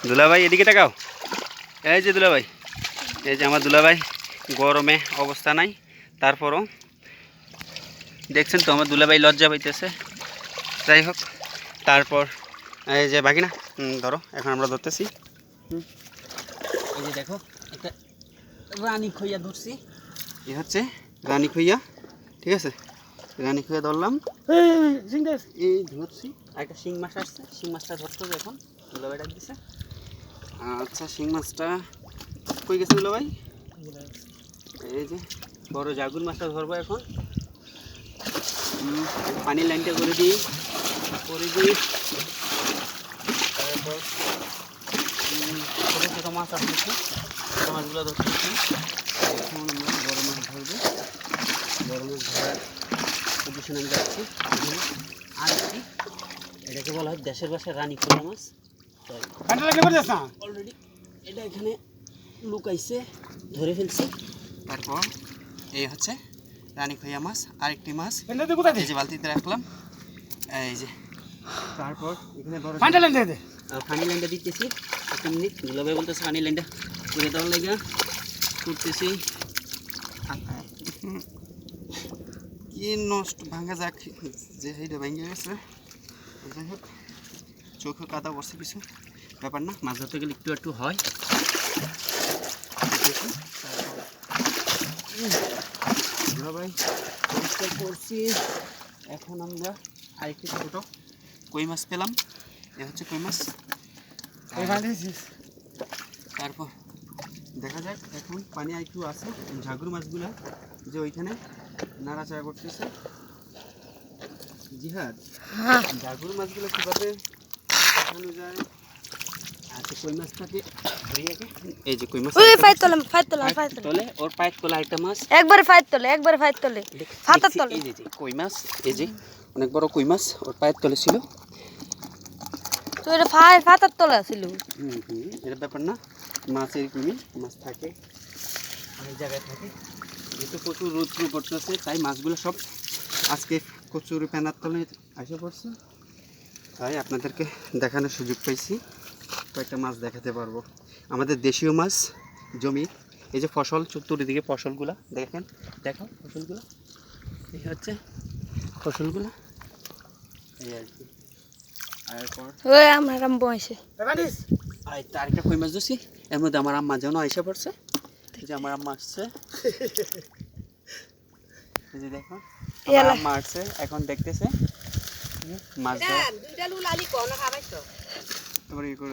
দুলাভাই এদিকে তাকাও। এই যে দুলাভাই, এই যে আমার দুলাভাই, গরমে অবস্থা নাই, তারপরও দেখছেন তো আমার দুলাভাই লজ্জা পাইতেছে। যাই হোক, তারপর এই যে বাকি না ধরো, এখন আমরা ধরতেছি। এই যে দেখো, একটা রানী খইয়া ধরছি। এ হচ্ছে রানী খইয়া, ঠিক আছে? রানী খইয়া ধরলাম, এই ধরছি। আর একটা শিং মাছ আসছে, শিং মাছটা ধরতে হবে এখন। দুলাভাই ডাক দিছে। আচ্ছা, শিং মাছটা কই গেছে দুলাভাই? এই যে বড় জাগুর মাছটা ধরবো এখন। পানির লাইনটা করে দিই। তারপর ছোটো ছোটো মাছ আসতেছে, ছোটো মাছগুলো ধরতেছি। এখন আমরা বড় মাছ ধরবো। বড় মাছ ধরার পজিশনে আমি যাচ্ছি। আর একটি, এটাকে বলা হয় দেশের ভাষায় রানী খইয়া মাছ। অলরেডি এটা এখানে লুকাইছে, ধরে ফেলছি। তারপর এই হচ্ছে রানী খইয়া মাছ, আরেকটি মাছ এই যে বালতিতে রাখলাম। এই যে তারপর এখানে বড় পানি লাইনটা দিতেছি। একটা মিনিট, দুলাভাই বলতেছে পানি লাইনটা করে দেওয়ার লাগে করতেছি। কি নষ্ট ভাঙা যাক, যে সেইটা ভেঙে গেছে। যাই হোক, চোখে কাদা পড়ছে, কিছু ব্যাপার না, মাছ ধরতে গেলে একটু একটু হয়। দুলাভাই পরিষ্কার করছি। এখন আমরা আরেকটি ছোটো কই মাছ পেলাম। এ হচ্ছে কই মাছ। তারপর দেখা যাক, এখন পানি একটু আছে। ঝাগুর মাছগুলা যে ওইখানে নাড়াচাড়া করতেছে। জিহাদ, ঝাগুর মাছগুলো কীভাবে দেখানো যায়? আচ্ছা, কই মাছটাকে ধরিয়ে, এই যে কই মাছ তলে, ওর পায়ের তলে আরেকটা মাছ, একবারে ফাইট তোলে ফাতার তলে। এই যে কই মাছ, এই যে অনেক বড় কই মাছ ওর পায়ের তলে ছিল। তো এটা ফাতার তলে ছিল। এটা ব্যাপার না, মাছ এরকমই, মাছ থাকে অনেক জায়গায় থাকে। যেহেতু প্রচুর রৌদ্র পড়তেছে, তাই মাছগুলো সব আজকে কচুর প্যানার তলে এসে পড়ছে। তাই আপনাদেরকে দেখানোর সুযোগ পাইছি, কয়েকটা মাছ দেখাতে পারবো। আমাদের দেশীয় মাছ, জমি, এই যে ফসল, চতুর্দিকে ফসলগুলো দেখেন, দেখো ফসলগুলো, এই হচ্ছে ফসলগুলো, এই আর কি। তারপর ওই আমার আম্মু আইছে, আর আরেকটা কই মাছ ধরছি, এর মধ্যে আমার আম্মা যেন এসে পড়ছে। এই যে আমার আম্মা আসছে, এই যে দেখো আমার আম্মা আসছে, এখন দেখতেছে মাছ ধরা। এবার ই করে